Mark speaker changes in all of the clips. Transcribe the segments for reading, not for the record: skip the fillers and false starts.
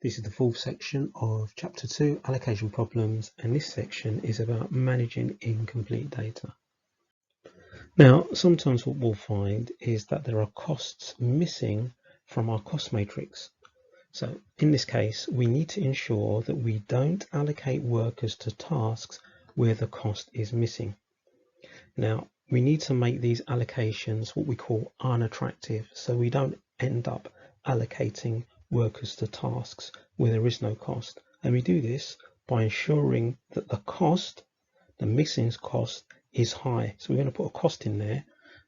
Speaker 1: This is the fourth section of Chapter 2, Allocation Problems, and this section is about managing incomplete data. Now, sometimes what we'll find is that there are costs missing from our cost matrix. So in this case, we need to ensure that we don't allocate workers to tasks where the cost is missing. Now, we need to make these allocations what we call unattractive, so we don't end up allocating workers to tasks where there is no cost. And we do this by ensuring that the cost, the missing cost, is high. So we're going to put a cost in there,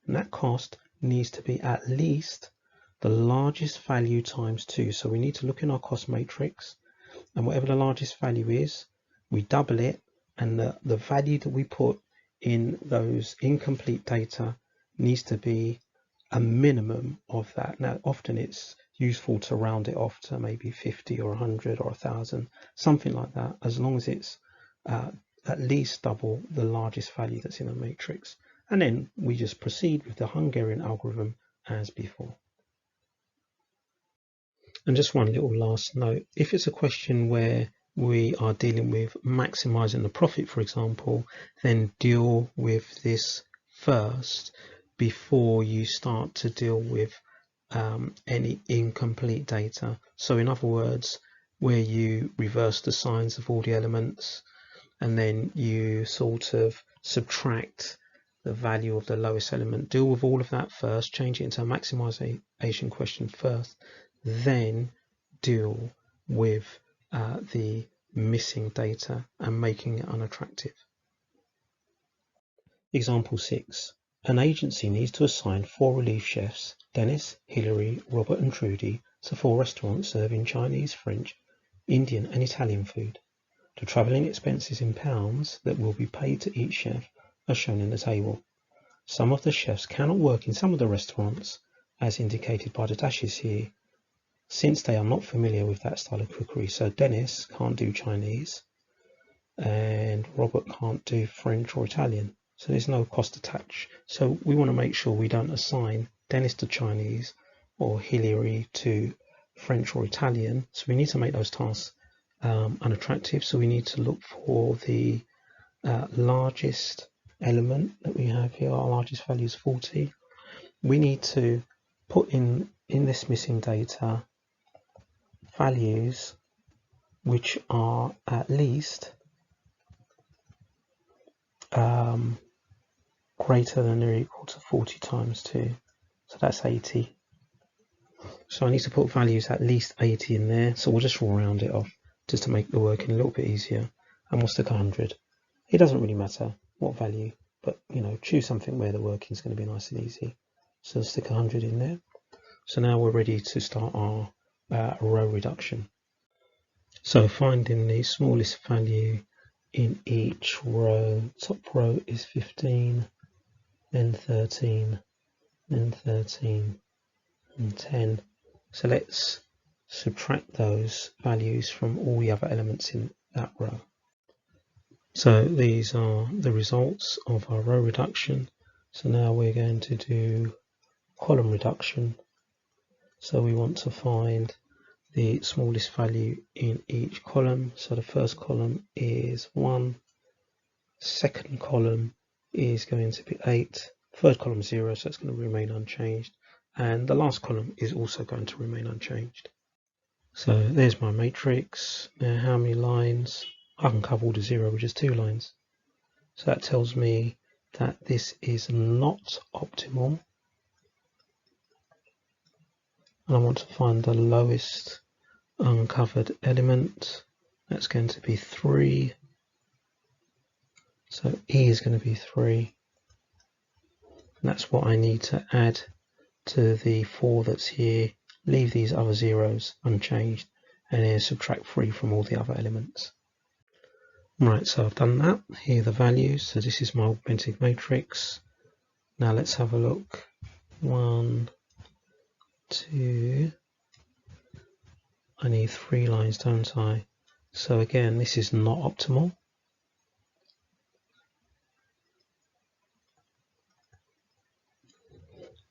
Speaker 1: and that cost needs to be at least the largest value times 2. So we need to look in our cost matrix, and whatever the largest value is, we double it, and the value that we put in those incomplete data needs to be a minimum of that. Now, often it's useful to round it off to maybe 50 or 100 or 1,000, something like that, as long as it's at least double the largest value that's in the matrix. And then we just proceed with the Hungarian algorithm as before. And just one little last note, if it's a question where we are dealing with maximizing the profit, for example, then deal with this first before you start to deal with any incomplete data. So in other words, where you reverse the signs of all the elements and then you sort of subtract the value of the lowest element, deal with all of that first, change it into a maximization question first, then deal with the missing data and making it unattractive. Example 6. An agency needs to assign 4 relief chefs, Dennis, Hilary, Robert and Trudy, to 4 restaurants serving Chinese, French, Indian and Italian food. The travelling expenses in pounds that will be paid to each chef are shown in the table. Some of the chefs cannot work in some of the restaurants, as indicated by the dashes here, since they are not familiar with that style of cookery. So Dennis can't do Chinese and Robert can't do French or Italian. So there's no cost attached. So we want to make sure we don't assign Dennis to Chinese or Hilary to French or Italian. So we need to make those tasks unattractive. So we need to look for the largest element that we have here. Our largest value is 40. We need to put in this missing data values which are at least greater than or equal to 40 times 2. So that's 80. So I need to put values at least 80 in there. So we'll just round it off just to make the working a little bit easier. And we'll stick 100. It doesn't really matter what value, but choose something where the working is going to be nice and easy. So stick 100 in there. So now we're ready to start our row reduction. So finding the smallest value in each row. Top row is 15, then 13, then 13, and 10. So let's subtract those values from all the other elements in that row. So these are the results of our row reduction. So now we're going to do column reduction. So we want to find the smallest value in each column. So the first column is 1, second column is going to be 8, third column 0, so it's going to remain unchanged, and the last column is also going to remain unchanged. So there's my matrix. Now how many lines? I can cover all the 0 with just 2 lines. So that tells me that this is not optimal. And I want to find the lowest uncovered element. That's going to be 3. So E is going to be 3. And that's what I need to add to the 4 that's here. Leave these other zeros unchanged and then subtract 3 from all the other elements. Right, so I've done that. Here are the values. So this is my augmented matrix. Now let's have a look. 1, 2. I need 3 lines, don't I? So again, this is not optimal.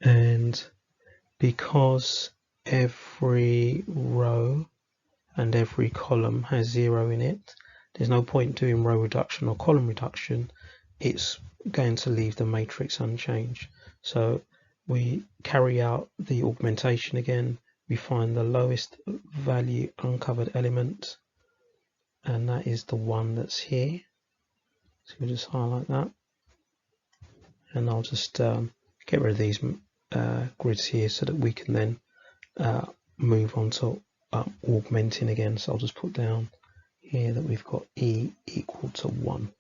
Speaker 1: And because every row and every column has 0 in it, there's no point doing row reduction or column reduction. It's going to leave the matrix unchanged. So we carry out the augmentation again. We find the lowest value uncovered element, and that is the one that's here. So we'll just highlight that, and I'll just get rid of these grids here so that we can then move on to augmenting again. So I'll just put down here that we've got E equal to 1.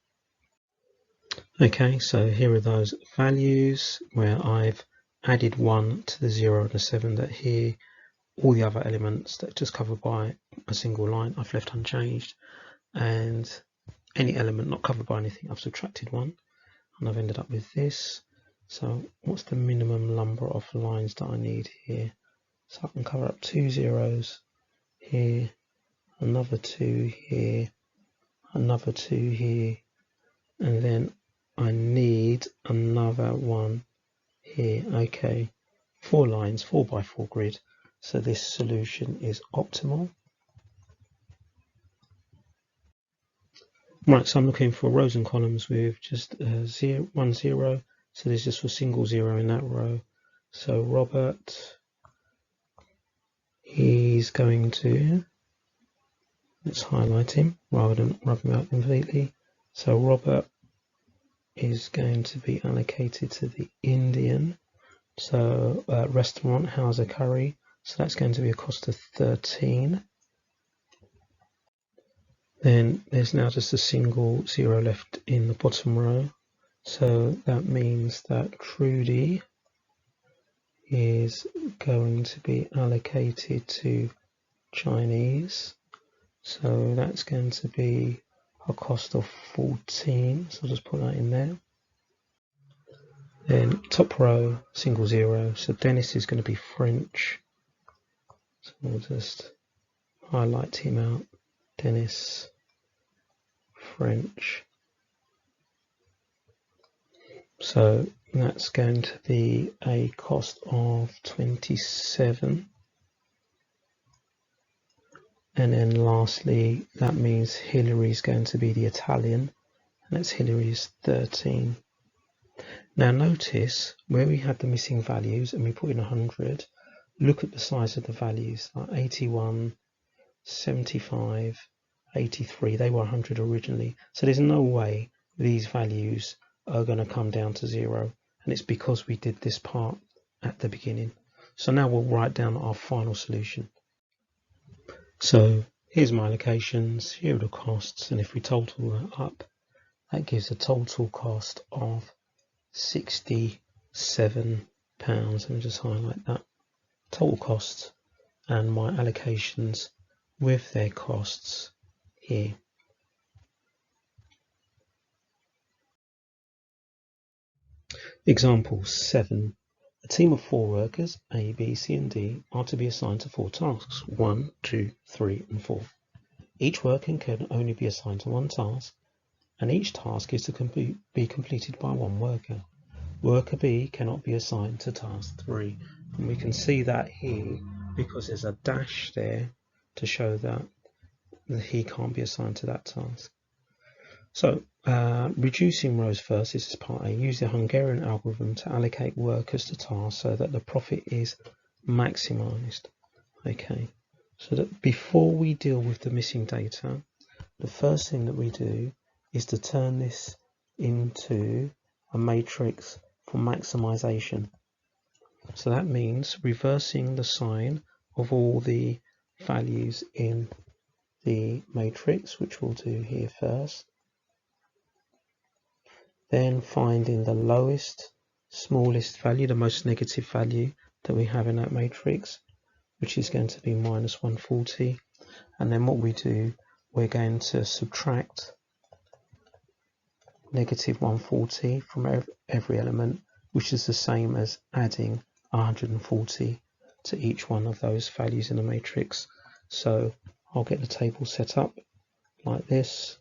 Speaker 1: Okay, so here are those values where I've added 1 to the 0 and the 7 that here. All the other elements that are just covered by a single line I've left unchanged, and any element not covered by anything I've subtracted 1, and I've ended up with this. So what's the minimum number of lines that I need here? So I can cover up 2 zeros here, another 2 here, another 2 here, and then I need another one here. Okay, 4 lines, 4 by 4 grid. So this solution is optimal. Right, so I'm looking for rows and columns with just 1 0. So there's just a single 0 in that row. So Robert, he's going to, let's highlight him rather than rub him out completely. So Robert is going to be allocated to the Indian. So restaurant, how's a curry? So that's going to be a cost of 13. Then there's now just a single 0 left in the bottom row. So that means that Trudy is going to be allocated to Chinese. So that's going to be a cost of 14. So I'll just put that in there. Then top row, single 0. So Dennis is going to be French. So we'll just highlight him out. Dennis, French. So that's going to be a cost of 27. And then lastly, that means Hillary is going to be the Italian, and that's Hillary's 13. Now notice where we had the missing values and we put in 100, look at the size of the values, like 81, 75, 83, they were 100 originally. So there's no way these values are going to come down to 0, and it's because we did this part at the beginning. So now we'll write down our final solution. So here's my allocations, here are the costs, and if we total that up, that gives a total cost of £67. Let me just highlight that. Total costs and my allocations with their costs here. Example 7. A team of 4 workers, A, B, C and D, are to be assigned to 4 tasks, 1, 2, 3 and 4. Each worker can only be assigned to 1 task, and each task is to be completed by 1 worker. Worker B cannot be assigned to task 3. And we can see that here because there's a dash there to show that he can't be assigned to that task. So reducing rows first, this is part A. Use the Hungarian algorithm to allocate workers to tasks so that the profit is maximised. Okay, so that before we deal with the missing data, the first thing that we do is to turn this into a matrix for maximisation. So that means reversing the sign of all the values in the matrix, which we'll do here first. Then finding the lowest, smallest value, the most negative value that we have in that matrix, which is going to be minus 140. And then what we do, we're going to subtract negative 140 from every element, which is the same as adding 140 to each one of those values in the matrix. So I'll get the table set up like this,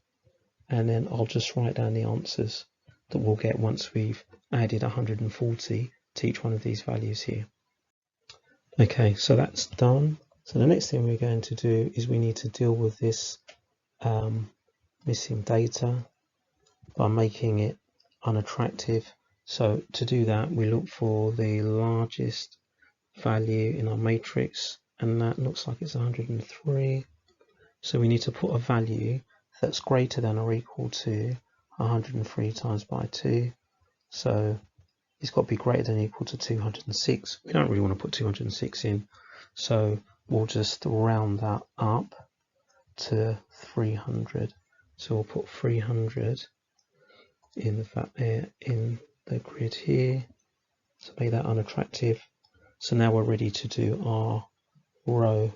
Speaker 1: and then I'll just write down the answers that we'll get once we've added 140 to each one of these values here. Okay, so that's done. So the next thing we're going to do is we need to deal with this missing data by making it unattractive. So to do that, we look for the largest value in our matrix, and that looks like it's 103. So we need to put a value that's greater than or equal to 103 times by 2. So it's got to be greater than or equal to 206. We don't really want to put 206 in, so we'll just round that up to 300. So we'll put 300 in the grid here to make that unattractive. So now we're ready to do our row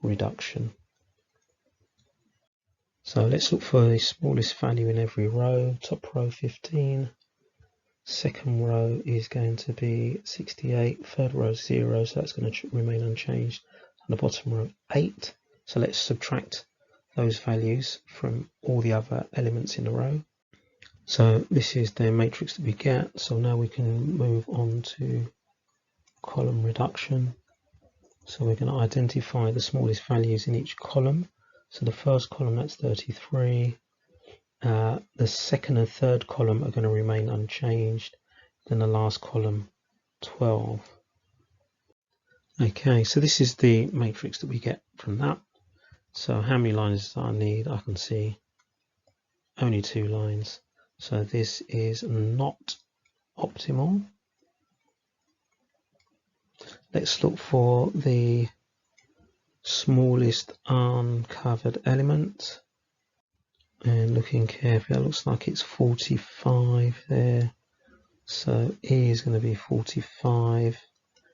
Speaker 1: reduction. So let's look for the smallest value in every row. Top row 15, second row is going to be 68, third row 0, so that's going to remain unchanged, and the bottom row 8. So let's subtract those values from all the other elements in the row. So this is the matrix that we get. So now we can move on to column reduction. So we're going to identify the smallest values in each column. So the first column, that's 33. The second and third column are going to remain unchanged. Then the last column, 12. Okay, so this is the matrix that we get from that. So how many lines do I need? I can see only 2 lines. So this is not optimal. Let's look for the smallest uncovered element. And looking carefully, that looks like it's 45 there. So E is going to be 45.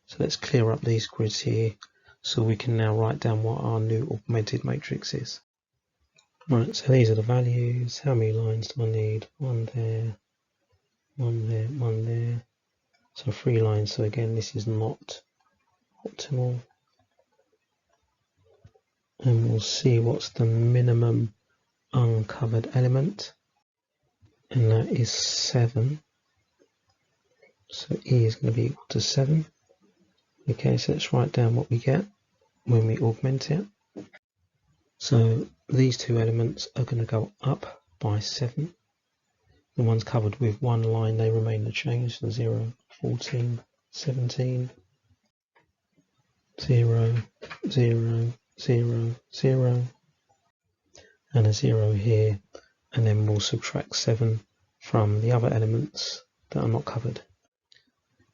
Speaker 1: So let's clear up these grids here so we can now write down what our new augmented matrix is. Right, so these are the values. How many lines do I need? 1 there, 1 there, 1 there. So 3 lines. So again, this is not optimal. And we'll see what's the minimum uncovered element, and that is 7. So E is going to be equal to 7. Okay, so let's write down what we get when we augment it. So these 2 elements are going to go up by 7. The ones covered with 1 line, they remain unchanged. So 0, 14, 17, 0, 0, 0, 0, and a 0 here. And then we'll subtract 7 from the other elements that are not covered.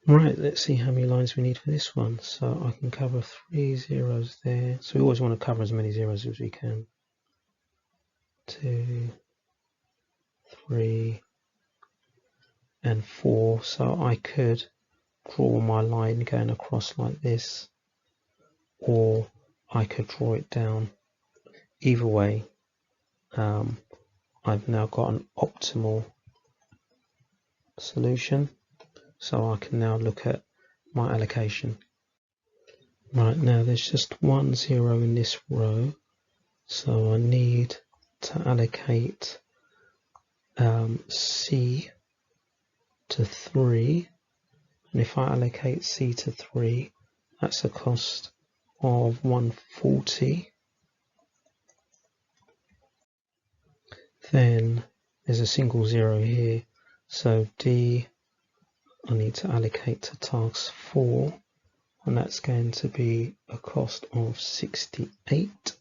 Speaker 1: Right, let's see how many lines we need for this one. So I can cover 3 zeros there. So we always want to cover as many zeros as we can. 2, 3, and 4. So I could draw my line going across like this, or I could draw it down. Either way, I've now got an optimal solution. So I can now look at my allocation. Right, now there's just 1 0 in this row, so I need to allocate C to 3, and if I allocate C to 3, that's a cost of 140. Then there's a single 0 here, so D I need to allocate to task 4, and that's going to be a cost of 68.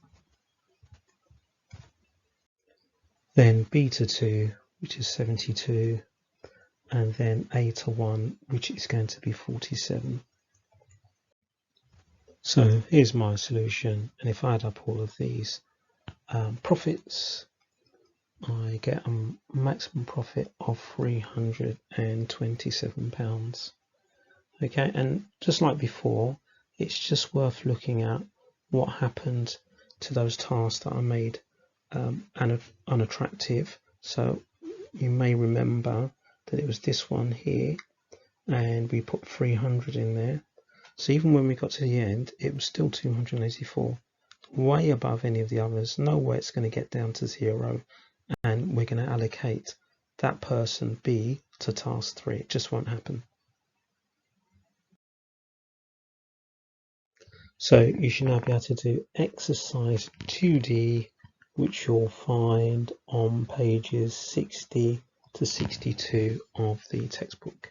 Speaker 1: Then B to 2, which is 72, and then A to 1, which is going to be 47. So here's my solution, and if I add up all of these profits, I get a maximum profit of £327. Okay, and just like before, it's just worth looking at what happened to those tasks that I made unattractive. So you may remember that it was this one here, and we put 300 in there. So even when we got to the end, it was still 284, way above any of the others. No way it's going to get down to 0, and we're going to allocate that person B to task 3. It just won't happen. So you should now be able to do exercise 2D, which you'll find on pages 60 to 62 of the textbook.